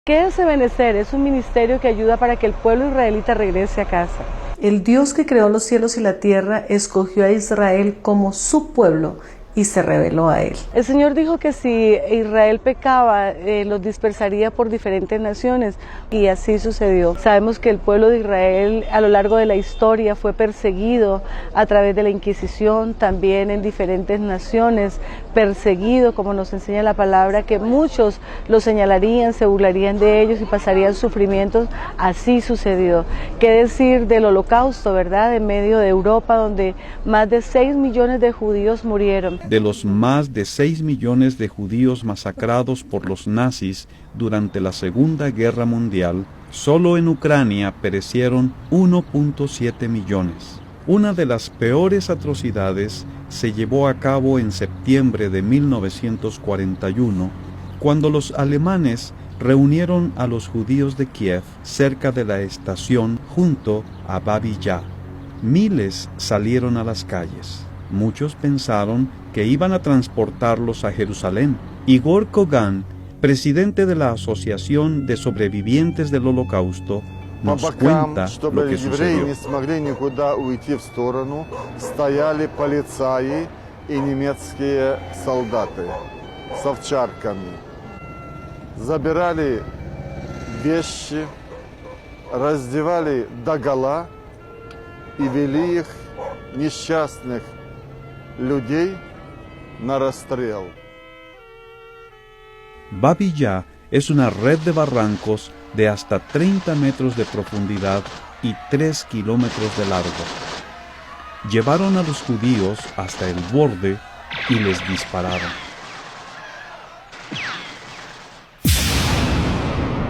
¿Qué es Ebenecer? Es un ministerio que ayuda para que el pueblo israelita regrese a casa. El Dios que creó los cielos y la tierra escogió a Israel como su pueblo y se reveló a él. El Señor dijo que si Israel pecaba, los dispersaría por diferentes naciones, y así sucedió. Sabemos que el pueblo de Israel a lo largo de la historia fue perseguido a través de la Inquisición, también en diferentes naciones, perseguido, como nos enseña la palabra, que muchos lo señalarían, se burlarían de ellos y pasarían sufrimientos. Así sucedió. ¿Qué decir del Holocausto, verdad? En medio de Europa, donde más de 6 millones de judíos murieron. De los más de 6 millones de judíos masacrados por los nazis durante la Segunda Guerra Mundial, solo en Ucrania perecieron 1.7 millones. Una de las peores atrocidades se llevó a cabo en septiembre de 1941, cuando los alemanes reunieron a los judíos de Kiev cerca de la estación junto a Babi Yar. Miles salieron a las calles. Muchos pensaron que iban a transportarlos a Jerusalén. Igor Kogan, presidente de la Asociación de Sobrevivientes del Holocausto, nos cuenta lo que sucedió. Забирали вещи, раздевали догола и вели их, несчастных людей, на расстрел. Babi Yar es una red de barrancos de hasta 30 metros de profundidad y 3 kilómetros de largo. Llevaron a los judíos hasta el borde y les dispararon.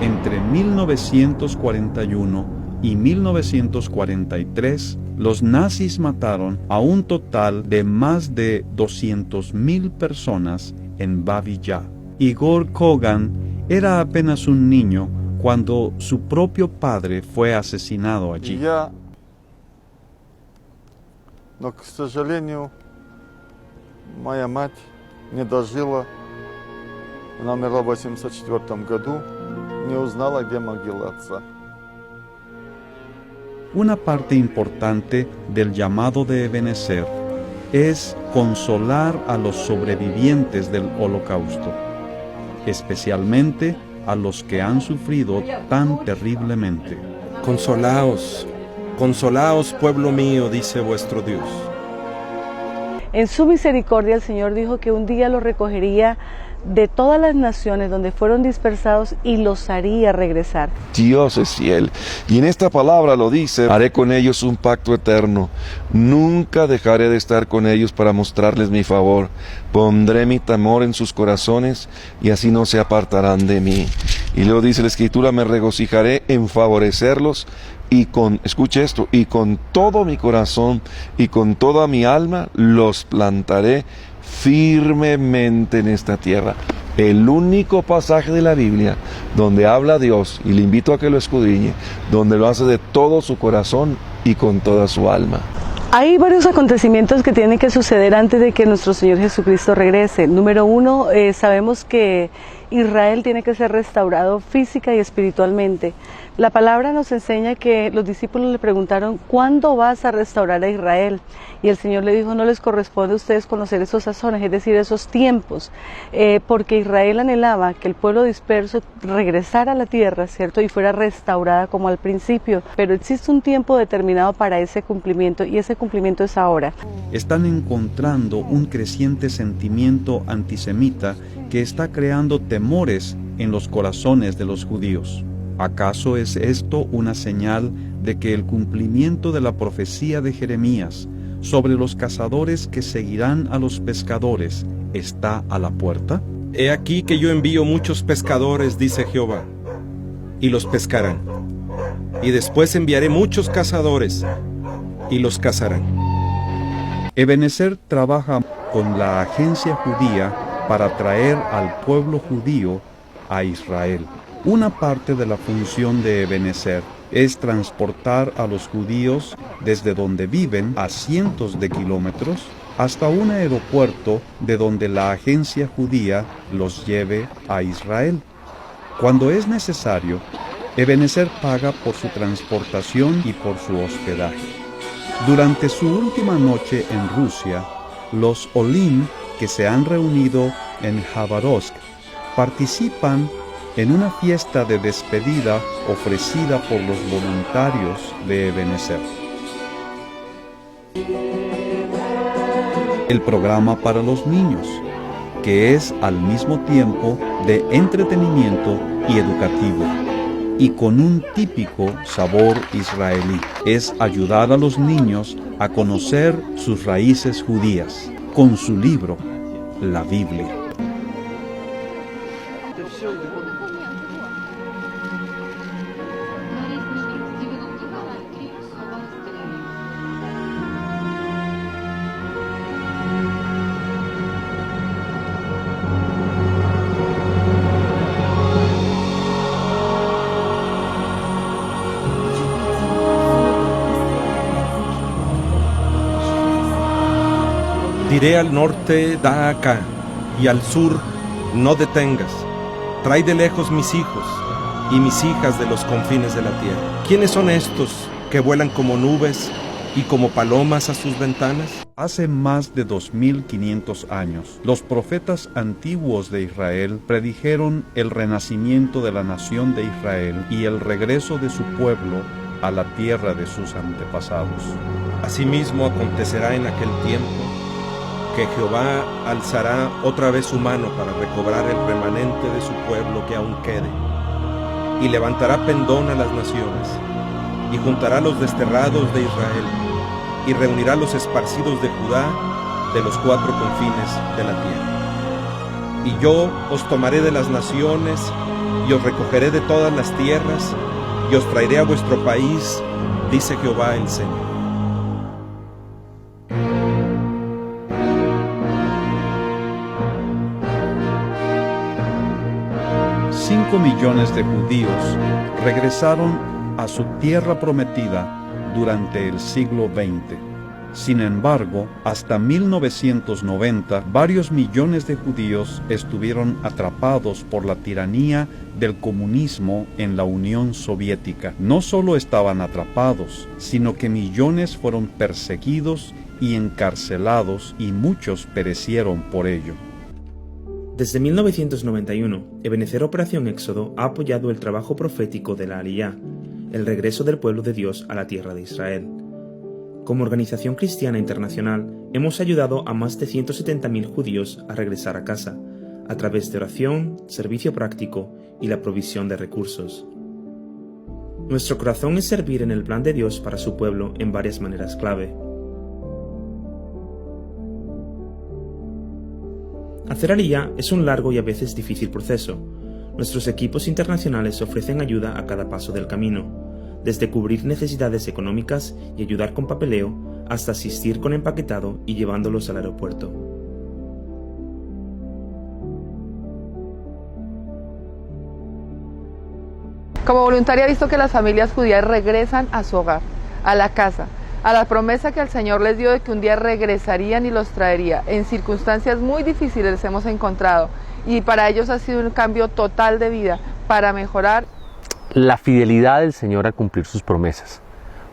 Entre 1941 y 1943, los nazis mataron a un total de más de 200.000 personas en Babi Yar. Igor Kogan era apenas un niño cuando su propio padre fue asesinado allí. Но, к сожалению, моя мать не дожила. Она умерла в 1984 году, не узнала, где могила отца. Una parte importante del llamado de Ebenecer es consolar a los sobrevivientes del Holocausto, especialmente a los que han sufrido tan terriblemente. Consolaos, consolaos, pueblo mío, dice vuestro Dios. En su misericordia el Señor dijo que un día los recogería de todas las naciones donde fueron dispersados y los haría regresar. Dios es fiel, y en esta palabra lo dice: haré con ellos un pacto eterno, nunca dejaré de estar con ellos para mostrarles mi favor, pondré mi temor en sus corazones y así no se apartarán de mí. Y luego dice la Escritura: me regocijaré en favorecerlos y escuche esto, y con todo mi corazón y con toda mi alma los plantaré firmemente en esta tierra. El único pasaje de la Biblia donde habla Dios, y le invito a que lo escudriñe, donde lo hace de todo su corazón y con toda su alma. Hay varios acontecimientos que tienen que suceder antes de que nuestro Señor Jesucristo regrese. Número uno, sabemos que Israel tiene que ser restaurado física y espiritualmente. La palabra nos enseña que los discípulos le preguntaron: ¿cuándo vas a restaurar a Israel? Y el Señor le dijo: no les corresponde a ustedes conocer esos sazones, es decir, esos tiempos, porque Israel anhelaba que el pueblo disperso regresara a la tierra, ¿cierto? Y fuera restaurada como al principio, pero existe un tiempo determinado para ese cumplimiento, y ese cumplimiento es ahora. Están encontrando un creciente sentimiento antisemita que está creando temores en los corazones de los judíos. ¿Acaso es esto una señal de que el cumplimiento de la profecía de Jeremías sobre los cazadores que seguirán a los pescadores está a la puerta? He aquí que yo envío muchos pescadores, dice Jehová, y los pescarán. Y después enviaré muchos cazadores, y los cazarán. Ebenecer trabaja con la agencia judía para traer al pueblo judío a Israel. Una parte de la función de Ebenecer es transportar a los judíos desde donde viven a cientos de kilómetros hasta un aeropuerto de donde la agencia judía los lleve a Israel. Cuando es necesario, Ebenezer paga por su transportación y por su hospedaje. Durante su última noche en Rusia, los Olim que se han reunido en Jabarovsk participan en una fiesta de despedida ofrecida por los voluntarios de Ebenezer. El programa para los niños, que es al mismo tiempo de entretenimiento y educativo, y con un típico sabor israelí, es ayudar a los niños a conocer sus raíces judías, con su libro, la Biblia. Diré al norte, da acá, y al sur, no detengas. Trae de lejos mis hijos y mis hijas de los confines de la tierra. ¿Quiénes son estos que vuelan como nubes y como palomas a sus ventanas? Hace más de 2500 años, los profetas antiguos de Israel predijeron el renacimiento de la nación de Israel y el regreso de su pueblo a la tierra de sus antepasados. Asimismo acontecerá en aquel tiempo que Jehová alzará otra vez su mano para recobrar el remanente de su pueblo que aún quede, y levantará pendón a las naciones, y juntará los desterrados de Israel, y reunirá los esparcidos de Judá de los cuatro confines de la tierra. Y yo os tomaré de las naciones, y os recogeré de todas las tierras, y os traeré a vuestro país, dice Jehová el Señor. 5 millones de judíos regresaron a su tierra prometida durante el siglo XX. Sin embargo, hasta 1990, varios millones de judíos estuvieron atrapados por la tiranía del comunismo en la Unión Soviética. No solo estaban atrapados, sino que millones fueron perseguidos y encarcelados, y muchos perecieron por ello. Desde 1991, Ebenezer Operación Éxodo ha apoyado el trabajo profético de la Aliyá, el regreso del pueblo de Dios a la tierra de Israel. Como organización cristiana internacional, hemos ayudado a más de 170.000 judíos a regresar a casa, a través de oración, servicio práctico y la provisión de recursos. Nuestro corazón es servir en el plan de Dios para su pueblo en varias maneras clave. Hacer Aliyá es un largo y a veces difícil proceso. Nuestros equipos internacionales ofrecen ayuda a cada paso del camino, desde cubrir necesidades económicas y ayudar con papeleo, hasta asistir con empaquetado y llevándolos al aeropuerto. Como voluntaria he visto que las familias judías regresan a su hogar, a la casa, a la promesa que el Señor les dio de que un día regresarían y los traería. En circunstancias muy difíciles les hemos encontrado, y para ellos ha sido un cambio total de vida, para mejorar. La fidelidad del Señor a cumplir sus promesas.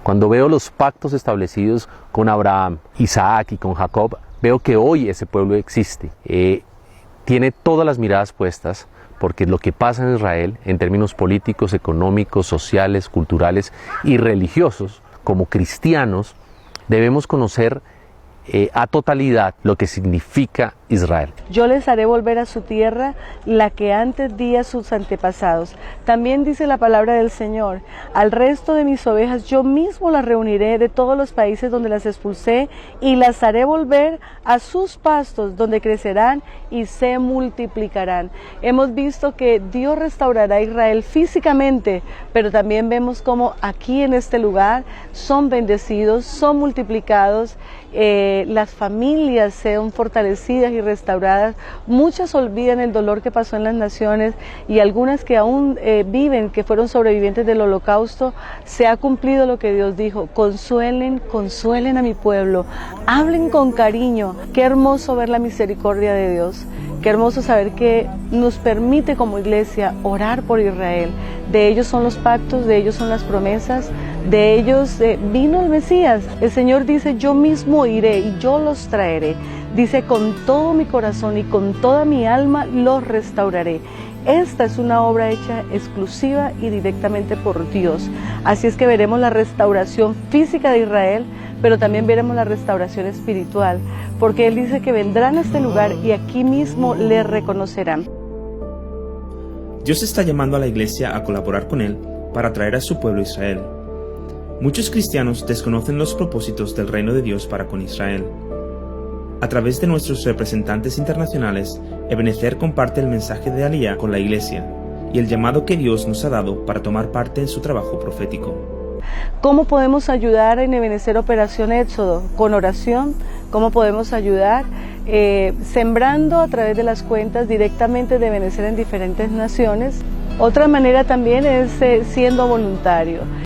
Cuando veo los pactos establecidos con Abraham, Isaac y con Jacob, veo que hoy ese pueblo existe. Tiene todas las miradas puestas, porque lo que pasa en Israel, en términos políticos, económicos, sociales, culturales y religiosos, como cristianos, debemos conocer a totalidad lo que significa Israel. Yo les haré volver a su tierra, la que antes di a sus antepasados. También dice la palabra del Señor: al resto de mis ovejas yo mismo las reuniré de todos los países donde las expulsé, y las haré volver a sus pastos, donde crecerán y se multiplicarán. Hemos visto que Dios restaurará a Israel físicamente, pero también vemos cómo aquí en este lugar son bendecidos, son multiplicados, las familias sean fortalecidas y restauradas. Muchas olvidan el dolor que pasó en las naciones, y algunas que aún viven, que fueron sobrevivientes del holocausto, se ha cumplido lo que Dios dijo: consuelen, consuelen a mi pueblo, hablen con cariño. Qué hermoso ver la misericordia de Dios. Qué Qué hermoso saber que nos permite como iglesia orar por Israel. De ellos son los pactos, de ellos son las promesas, de ellos vino el Mesías. El Señor dice, yo mismo iré y yo los traeré. Dice, con todo mi corazón y con toda mi alma los restauraré. Esta es una obra hecha exclusiva y directamente por Dios. Así es que veremos la restauración física de Israel, pero también veremos la restauración espiritual, porque Él dice que vendrán a este lugar y aquí mismo le reconocerán. Dios está llamando a la Iglesia a colaborar con Él para traer a su pueblo Israel. Muchos cristianos desconocen los propósitos del reino de Dios para con Israel. A través de nuestros representantes internacionales, Ebenecer comparte el mensaje de Aliyah con la Iglesia y el llamado que Dios nos ha dado para tomar parte en su trabajo profético. ¿Cómo podemos ayudar en Ebenecer Operación Éxodo? Con oración. ¿Cómo podemos ayudar? Sembrando a través de las cuentas directamente de Ebenecer en diferentes naciones. Otra manera también es siendo voluntario.